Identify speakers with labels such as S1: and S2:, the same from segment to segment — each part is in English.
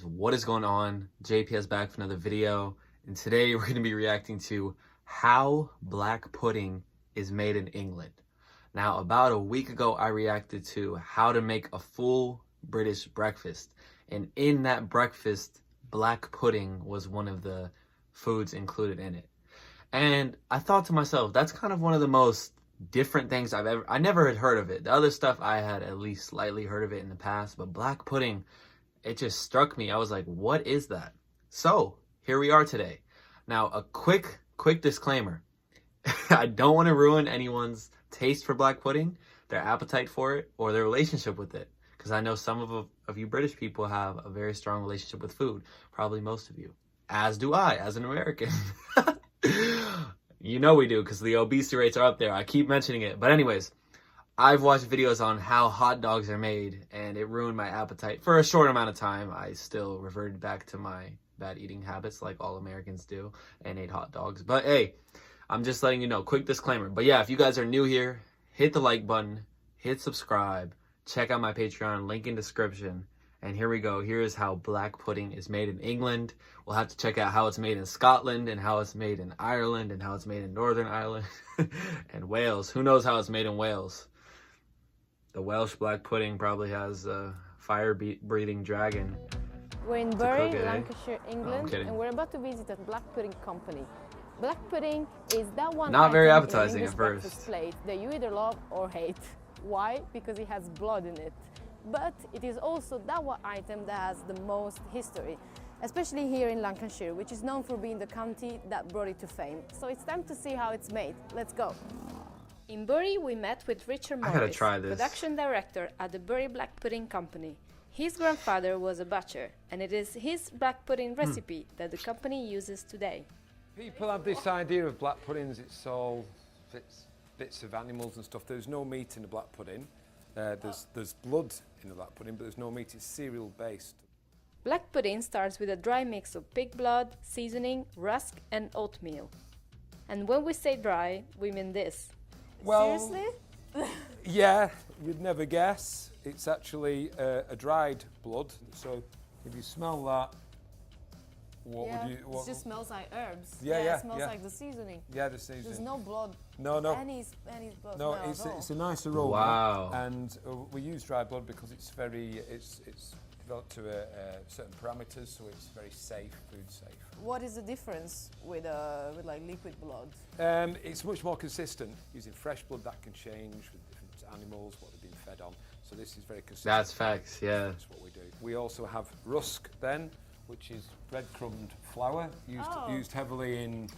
S1: guys, what is going on? JPS back with another video, and today we're going to be reacting to how black pudding is made in England. Now, about a week ago, I reacted to how to make a full British breakfast, and in that breakfast, black pudding was one of the foods included in it. And I thought to myself, that's kind of one of the most different things I never had heard of it. The other stuff I had at least slightly heard of it in the past, but black pudding, it just struck me. I was like, what is that? So here we are today. Now, a quick disclaimer. I don't want to ruin anyone's taste for black pudding, their appetite for it, or their relationship with it. Because I know some of you British people have a very strong relationship with food. Probably most of you. As do I, as an American. You know we do, because the obesity rates are up there. I keep mentioning it. But anyways, I've watched videos on how hot dogs are made, and it ruined my appetite for a short amount of time. I still reverted back to my bad eating habits like all Americans do and ate hot dogs. But hey, I'm just letting you know, quick disclaimer. But yeah, if you guys are new here, hit the like button, hit subscribe, check out my Patreon, link in description. And here we go. Here is how black pudding is made in England. We'll have to check out how it's made in Scotland and how it's made in Ireland and how it's made in Northern Ireland and Wales. Who knows how it's made in Wales? The Welsh black pudding probably has a fire-breathing dragon.
S2: We're in Bury, Lancashire, England,
S1: kidding.
S2: and we're about to visit a black pudding company. Black pudding is that one
S1: Not very
S2: item
S1: appetizing
S2: in
S1: at
S2: English
S1: first.
S2: breakfast plate that you either love or hate. Why? Because it has blood in it. But it is also that one item that has the most history, especially here in Lancashire, which is known for being the county that brought it to fame. So it's time to see how it's made. Let's go. In Bury, we met with Richard
S1: I gotta
S2: Morris,
S1: try this.
S2: production director at the Bury Black Pudding Company. His grandfather was a butcher, and it is his black pudding recipe that the company uses today.
S3: People have this idea of black puddings, it's all bits of animals and stuff. There's no meat in the black pudding. There's blood in the black pudding, but there's no meat, it's cereal based.
S2: Black pudding starts with a dry mix of pig blood, seasoning, rusk, and oatmeal. And when we say dry, we mean this.
S3: Well,
S2: Seriously?
S3: Yeah, you'd never guess. It's actually a dried blood. So if you smell that, what would you?
S2: It just smells like herbs.
S3: Yeah,
S2: It smells
S3: yeah.
S2: like the seasoning.
S3: Yeah, the seasoning.
S2: There's no blood.
S3: No.
S2: Any blood.
S3: No,
S2: smell
S3: it's
S2: at all.
S3: it's a nice aroma.
S1: Wow.
S3: And we use dry blood because it's developed to certain parameters, so it's very safe, food safe.
S2: What is the difference with like liquid blood?
S3: It's much more consistent. Using fresh blood, that can change with different animals, what they've been fed on. So this is very consistent.
S1: That's facts, yeah.
S3: That's what we do. We also have rusk then, which is breadcrumbed flour used heavily in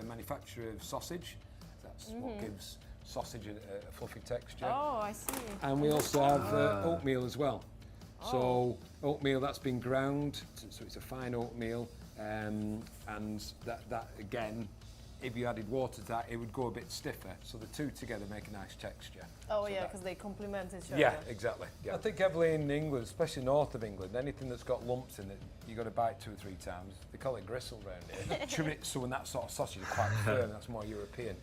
S3: manufacture of sausage. That's what gives sausage a fluffy texture.
S2: Oh, I see.
S3: And we also have oatmeal as well. So oatmeal that's been ground, so it's a fine oatmeal, and that again, if you added water to that, it would go a bit stiffer. So the two together make a nice texture.
S2: Oh,
S3: so
S2: yeah, because they complement each other.
S3: yeah, exactly. Yeah. I think heavily in England, especially north of England, anything that's got lumps in it, you got to bite 2 or 3 times. They call it gristle round here. Chorizo and that sort of sausage is quite firm. That's more European.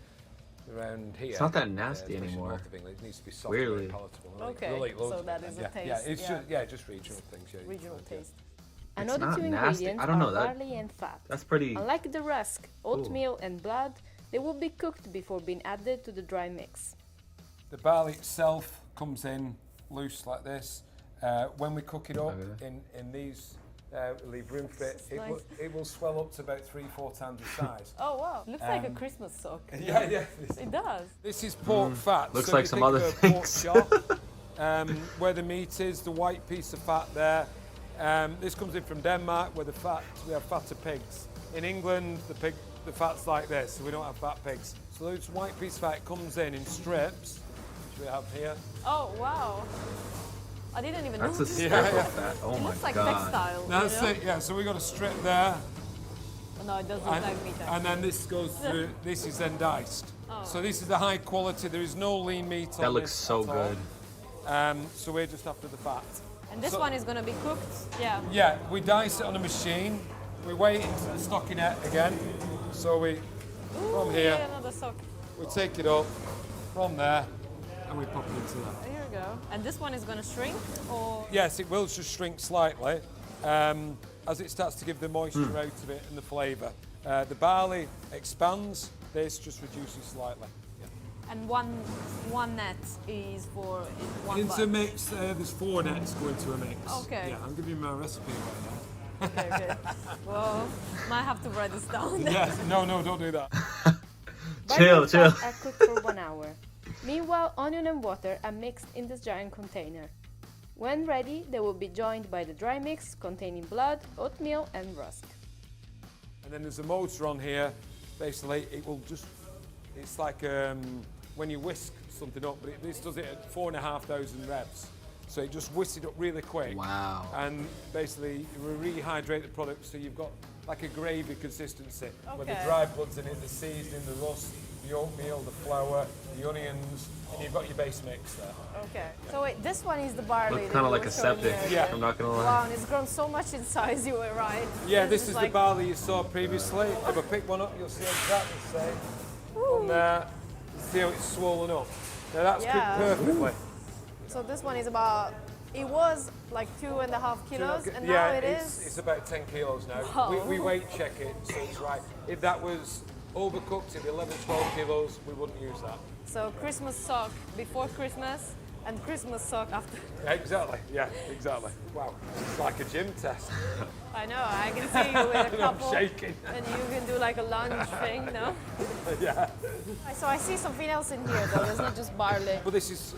S3: Around here,
S1: It's not that nasty
S3: especially
S1: anymore.
S3: North of England, it needs to be soft
S1: Weirdly.
S3: and palatable.
S2: Okay,
S3: We'll eat loads
S2: so
S3: of
S2: that
S3: it
S2: is
S3: then.
S2: a taste.
S3: Yeah, it's just regional things. Yeah,
S2: Regional
S3: yeah.
S2: taste.
S1: It's
S2: Another
S1: not
S2: two
S1: nasty.
S2: ingredients
S1: I don't know,
S2: are
S1: that-
S2: barley and fat.
S1: That's pretty...
S2: Unlike the rusk, oatmeal and blood, they will be cooked before being added to the dry mix.
S3: The barley itself comes in loose like this. When we cook it up in these, leave room for it.
S2: Nice.
S3: It will swell up to about 3-4 times the size.
S2: Oh, wow. Looks like a Christmas sock.
S3: yeah.
S2: It does.
S3: This is pork fat.
S1: Looks
S3: so
S1: like
S3: if
S1: some
S3: you
S1: other
S3: think of a
S1: things.
S3: pork chop, where the meat is, the white piece of fat there. This comes in from Denmark, where we have fatter pigs. In England, the fat's like this, so we don't have fat pigs. So this white piece of fat comes in strips, which we have here.
S2: Oh, wow. I didn't even
S1: That's a
S2: notice.
S1: strip
S3: Yeah, yeah.
S1: of that. Oh
S2: It
S1: my
S2: looks like
S1: god.
S2: textile.
S3: That's
S2: you know?
S3: it, yeah. So we got a strip there,
S2: No, it doesn't look like meat.
S3: and then this goes through. This is then diced.
S2: Oh.
S3: So this is the high quality. There is no lean meat on
S1: That looks
S3: this
S1: so
S3: at all.
S1: good.
S3: So we're just after the fat.
S2: And this
S3: So-
S2: one is going to be cooked? Yeah.
S3: Yeah, we dice it on a machine. We wait into the stockinette again. So we,
S2: Ooh,
S3: from here,
S2: yeah, another sock.
S3: we take it up from there, and we pop it into that.
S2: Here we go. And this one is going to shrink, or?
S3: Yes, it will just shrink slightly as it starts to give the moisture out of it and the flavour. The barley expands, this just reduces slightly.
S2: And one net is for one
S3: Into a
S2: bunch.
S3: mix, there's 4 nets go into a mix.
S2: Okay.
S3: Yeah, I'm giving you my recipe right now.
S2: Okay, okay. Well, might have to write this down.
S3: Yes, no, don't do that.
S1: Chill, chill.
S2: Are cooked for 1 hour. Meanwhile, onion and water are mixed in this giant container. When ready, they will be joined by the dry mix containing blood, oatmeal and rusk.
S3: And then there's a motor on here. Basically, it will just, it's like when you whisk something up, but this does it at 4,500 revs. So it just whisks it up really quick.
S1: Wow.
S3: And basically, it will rehydrate the product so you've got like a gravy consistency. Where the
S2: Okay.
S3: dry blood's in it, the seasoning, the rusk, the oatmeal, the flour, the onions, and you've got your base mix there.
S2: Okay. So wait, this one is the barley.
S1: Looks kind of like a septic.
S3: Yeah.
S1: I'm not gonna lie.
S2: Wow, and it's grown so much in size, you were right.
S3: Yeah, this is
S2: like,
S3: the barley you saw previously. If I pick one up, you'll see exactly the same. On there, see how it's swollen up. Now that's
S2: Yeah.
S3: cooked perfectly.
S2: So this one is about, it was like 2.5 kilos, and
S3: yeah,
S2: now it
S3: it's,
S2: is.
S3: it's about 10 kilos now.
S2: Wow.
S3: We weight check it, so it's right. If that was overcooked, it'd be 11, 12 kilos, we wouldn't use that.
S2: So Christmas sock before Christmas and Christmas sock after.
S3: Exactly, yeah, exactly. Wow, it's like a gym test.
S2: I know, I can see you with a
S3: I'm
S2: couple.
S3: shaking.
S2: And you can do like a lunge thing, no?
S3: Yeah.
S2: So I see something else in here though, there's not just barley.
S3: Well, this is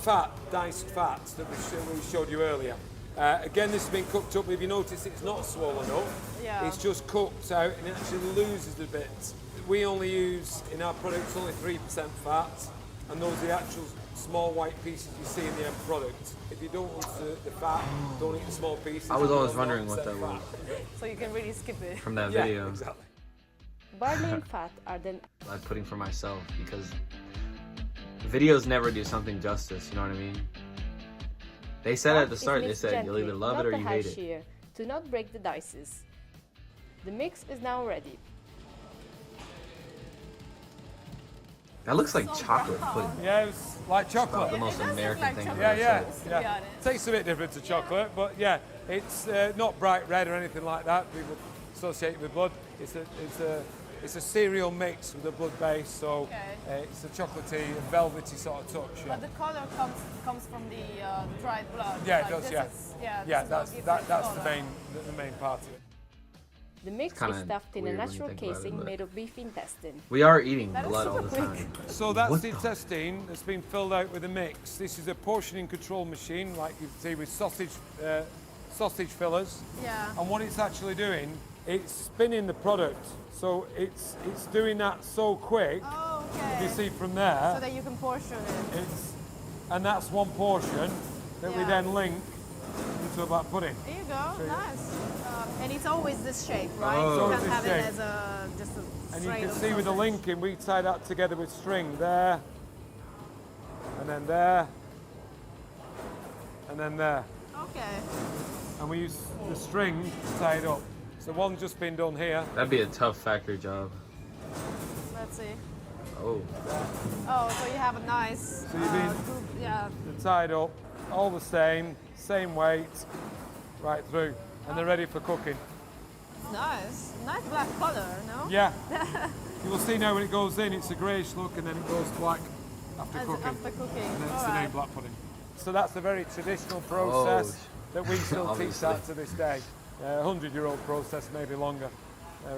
S3: fat, diced fats that we showed you earlier. Again, this has been cooked up. If you notice, it's not swollen up.
S2: Yeah.
S3: It's just cooked out and it actually loses the bits. We only use, in our products, only 3% fat, and those are the actual small white pieces you see in the end product. If you don't want the fat, don't eat the small pieces.
S1: I was always
S3: It's
S1: wondering what
S3: 1%
S1: that was
S3: fat.
S2: So you can really skip it.
S1: from that
S3: Yeah,
S1: video.
S3: exactly.
S2: Barley and fat are then
S1: Like pudding for myself because videos never do something justice. You know what I mean? They said at the
S2: is
S1: start, they
S2: mixed
S1: said you'll
S2: gently,
S1: either love
S2: not
S1: it or
S2: the
S1: you
S2: high
S1: hate it.
S2: shear, to not break the dices. The mix is now ready.
S1: That looks like chocolate pudding.
S3: Yeah, it's like chocolate.
S1: The most American thing I've
S3: Yeah,
S1: ever
S3: yeah,
S1: said.
S3: yeah. Tastes a bit different to chocolate, but yeah, it's not bright red or anything like that. People associate it with blood. It's a cereal mix with a blood base, so
S2: Okay.
S3: it's a chocolatey, velvety sort of touch. Yeah,
S2: But the color comes from the dried blood.
S3: yeah, it
S2: Like,
S3: does.
S2: this
S3: Yeah,
S2: is- yeah, this
S3: yeah.
S2: is what
S3: That's
S2: gives
S3: that,
S2: it
S3: that's
S2: color.
S3: the main part of it.
S2: The mix
S1: kinda
S2: is stuffed in a
S1: weird when you
S2: natural
S1: think about it,
S2: casing
S1: but-
S2: made of beef intestine.
S1: We are eating
S2: That is
S1: blood all
S2: super
S1: the
S2: quick.
S1: time.
S3: So that's
S1: What
S3: the
S1: the-
S3: intestine that's been filled out with a mix. This is a portioning control machine, like you see with sausage fillers.
S2: Yeah.
S3: And what it's actually doing, it's spinning the product. So it's doing that so quick.
S2: Oh,
S3: If you
S2: okay.
S3: see from
S2: So
S3: there,
S2: that you can portion it.
S3: and that's one portion that we
S2: Yeah.
S3: then link into a black pudding.
S2: There you go, nice. And it's always this shape, right?
S1: Oh.
S2: You
S3: Always
S2: can't
S3: this
S2: have
S3: shape.
S2: it as just a
S3: And you
S2: straight
S3: can
S2: of
S3: see with the
S2: sausage.
S3: linking, we tie that together with string there, and then there, and then there.
S2: Okay.
S3: And we use the string to tie it up. So one's just been done here.
S1: That'd be a tough factory job.
S2: Let's see.
S1: Oh,
S2: Oh, so you have a nice
S3: So you've been-
S2: group, yeah.
S3: They're tied up, all the same weight, right through, and they're ready for cooking.
S2: Nice. Nice black color, no?
S3: Yeah. You will see now when it goes in, it's a greyish look, and then it goes black after
S2: As,
S3: cooking.
S2: after cooking.
S3: And then
S2: All
S3: it's the name
S2: right.
S3: black pudding. So that's a very traditional process that we still teach
S1: Obviously.
S3: that to this day. A 100-year-old process, maybe longer.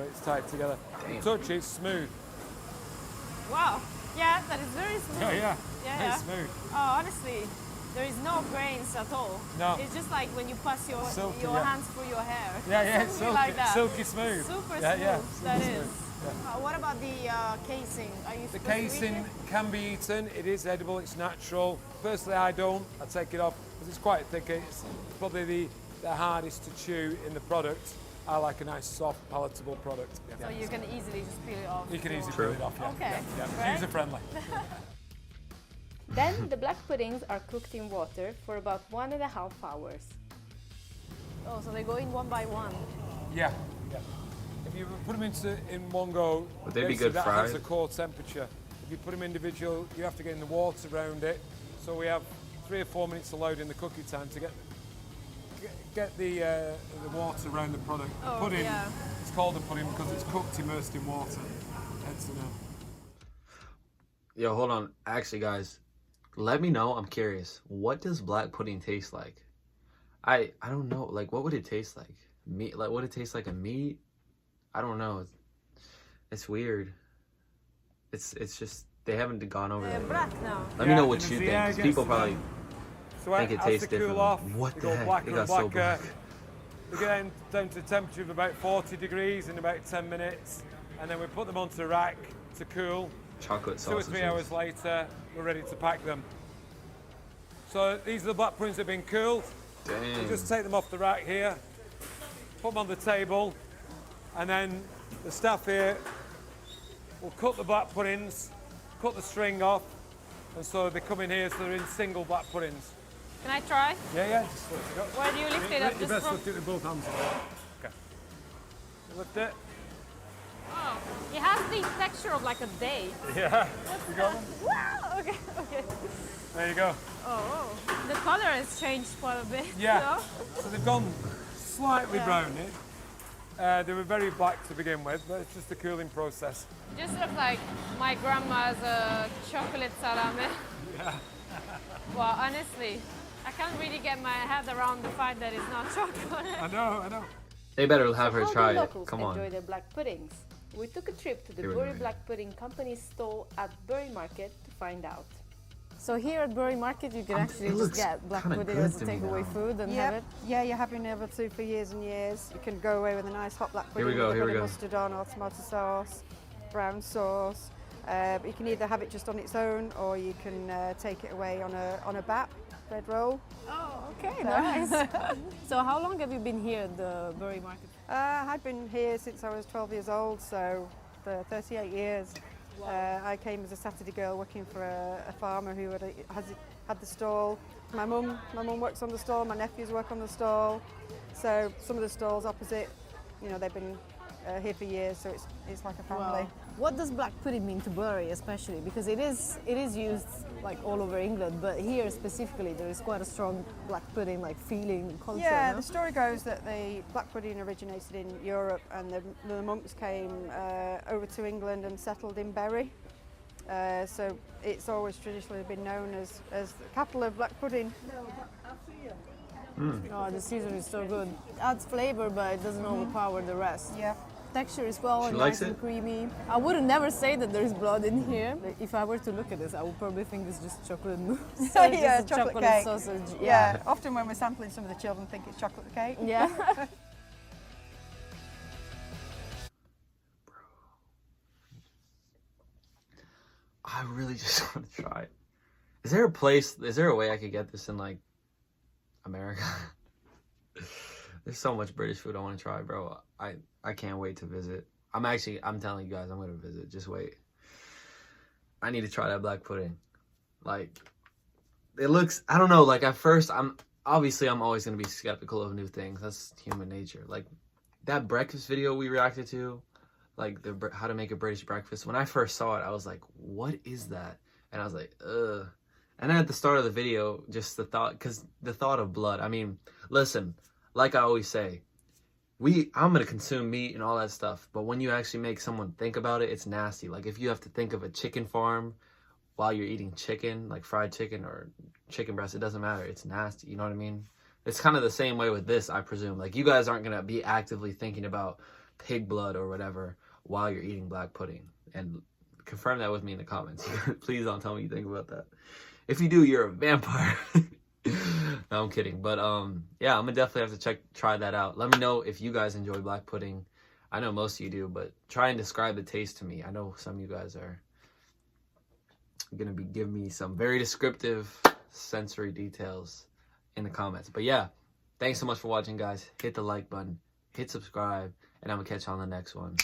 S3: It's tied together.
S1: Damn.
S3: Touch is smooth.
S2: Wow. Yeah, that is very smooth.
S3: Yeah,
S2: Yeah,
S3: very
S2: yeah.
S3: smooth.
S2: Oh, honestly, there is no grains at all.
S3: No.
S2: It's just like when you pass your
S3: Silky,
S2: your
S3: yeah.
S2: hands through your hair.
S3: Yeah, it's
S2: Something
S3: silky,
S2: like that.
S3: silky smooth.
S2: Super
S3: Yeah,
S2: smooth.
S3: yeah,
S2: That
S3: super
S2: is.
S3: smooth. Yeah.
S2: What about the casing? Are you
S3: The
S2: supposed to eat
S3: casing
S2: it?
S3: can be eaten. It is edible. It's natural. Personally, I don't. I take it off because it's quite thick. It's probably the hardest to chew in the product. I like a nice, soft, palatable product.
S2: So you can easily just peel it off.
S3: You can easily
S1: True.
S3: peel it off. Yeah.
S2: Okay,
S3: Yeah.
S2: right.
S3: User friendly.
S2: Then the black puddings are cooked in water for about 1.5 hours. Oh, so they go in one by one.
S3: Yeah. Yeah. If you put them in one go,
S1: Would they be
S3: basically
S1: good
S3: that has
S1: fried?
S3: a core temperature. If you put them individual, you have to get in the water around it. So we have 3 or 4 minutes allowed in the cooking time to get the water around the product. The pudding, it's called a pudding because it's cooked immersed in water. Hence the name.
S1: Yo, hold on. Actually, guys, let me know. I'm curious. What does black pudding taste like? I don't know. Like, what would it taste like? Meat? Like, would it taste like a meat? I don't know. It's weird. It's just they haven't gone over that.
S2: Black now.
S1: Let me know what you think. 'Cause people probably
S3: So
S1: think it
S3: as
S1: tastes
S3: they cool
S1: different.
S3: off,
S1: What
S3: they
S1: the
S3: go
S1: heck?
S3: blacker
S1: It got
S3: and
S1: so
S3: blacker.
S1: black.
S3: They get down to a temperature of about 40 degrees in about 10 minutes, and then we put them onto a rack to cool.
S1: Chocolate
S3: 2 or 3
S1: sausages.
S3: hours later, we're ready to pack them. So these are the black puddings that have been cooled.
S1: Dang.
S3: You just take them off the rack here, put them on the table, and then the staff here will cut the black puddings, cut the string off, and so they come in here so they're in single black puddings.
S4: Can I try?
S3: Yeah, just lift it up.
S4: Where do you lift it up?
S3: You
S4: Just
S3: best
S4: from...
S3: lift it with both hands. Okay. Lift it.
S4: Oh, it has the texture of like a date.
S3: Yeah. You got them?
S4: Wow, okay, okay.
S3: There you go.
S4: Oh, the color has changed quite a bit.
S3: Yeah.
S4: No?
S3: So they've gone slightly browny. They were very black to begin with, but it's just the cooling process.
S4: Just sort of like my grandma's chocolate salami.
S3: Yeah.
S4: Well, honestly, I can't really get my head around the fact that it's not chocolate.
S3: I know.
S1: They better have her
S2: How
S1: try
S2: do
S1: it.
S2: locals
S1: Come
S2: enjoy
S1: on.
S2: their black puddings? We took a trip to the
S1: Here we
S2: Bury
S1: go.
S2: Black Pudding Company's stall at Bury Market to find out. So here at Bury Market, you can actually
S1: it
S2: just
S1: looks
S2: get black
S1: kinda
S2: pudding
S1: good
S2: as a
S1: to me
S2: takeaway
S1: now.
S2: food and have it.
S5: Yeah, you have been able to for years and years. You can go away with a nice hot black
S1: Here
S5: pudding
S1: we go,
S5: with
S1: here
S5: a
S1: we
S5: bit
S1: go.
S5: of mustard on or tomato sauce, brown sauce. But you can either have it just on its own or you can take it away on a BAP, bread roll.
S2: Oh, okay, nice. So how long have you been here at the Bury Market?
S5: I've been here since I was 12 years old, so for 38 years. I came as a Saturday girl working for a farmer who had the stall. My mum works on the stall, my nephews work on the stall. So some of the stalls opposite, you know, they've been here for years, so it's like a family.
S2: Wow. What does black pudding mean to Bury especially? Because it is used like all over England, but here specifically there is quite a strong black pudding like feeling culture.
S5: Yeah,
S2: no?
S5: the story goes that the black pudding originated in Europe and the monks came over to England and settled in Bury. So it's always traditionally been known as the capital of black pudding.
S2: Oh, the season is so good. It adds flavor, but it doesn't overpower the rest.
S5: Yeah.
S2: Texture is well
S1: She
S2: and
S1: likes
S2: nice and
S1: it?
S2: creamy. I would never say that there is blood in here. If I were to look at this, I would probably think it's just chocolate mousse. or
S5: Yeah,
S2: just a
S5: chocolate cake.
S2: sausage.
S5: Yeah, often when we're sampling, some of the children think it's chocolate cake.
S2: Yeah.
S1: I really just want to try it. Is there a way I could get this in like America? There's so much British food I want to try, bro. I can't wait to visit. I'm telling you guys, I'm gonna visit. Just wait. I need to try that black pudding. Like, it looks, I don't know, like at first I'm always gonna be skeptical of new things. That's human nature. Like that breakfast video we reacted to, like the how to make a British breakfast. When I first saw it, I was like, what is that? And I was like, ugh. And then at the start of the video, just the thought of blood. I mean, listen, like I always say, I'm gonna consume meat and all that stuff, but when you actually make someone think about it, it's nasty. Like if you have to think of a chicken farm while you're eating chicken, like fried chicken or chicken breast, it doesn't matter. It's nasty. You know what I mean? It's kind of the same way with this, I presume. Like you guys aren't gonna be actively thinking about pig blood or whatever while you're eating black pudding. And confirm that with me in the comments. Please don't tell me you think about that. If you do, you're a vampire. No, I'm kidding. But yeah, I'm gonna definitely have to try that out. Let me know if you guys enjoy black pudding. I know most of you do, but try and describe the taste to me. I know some of you guys are gonna be giving me some very descriptive sensory details in the comments. But yeah, thanks so much for watching, guys. Hit the like button, hit subscribe, and I'm gonna catch you on the next one.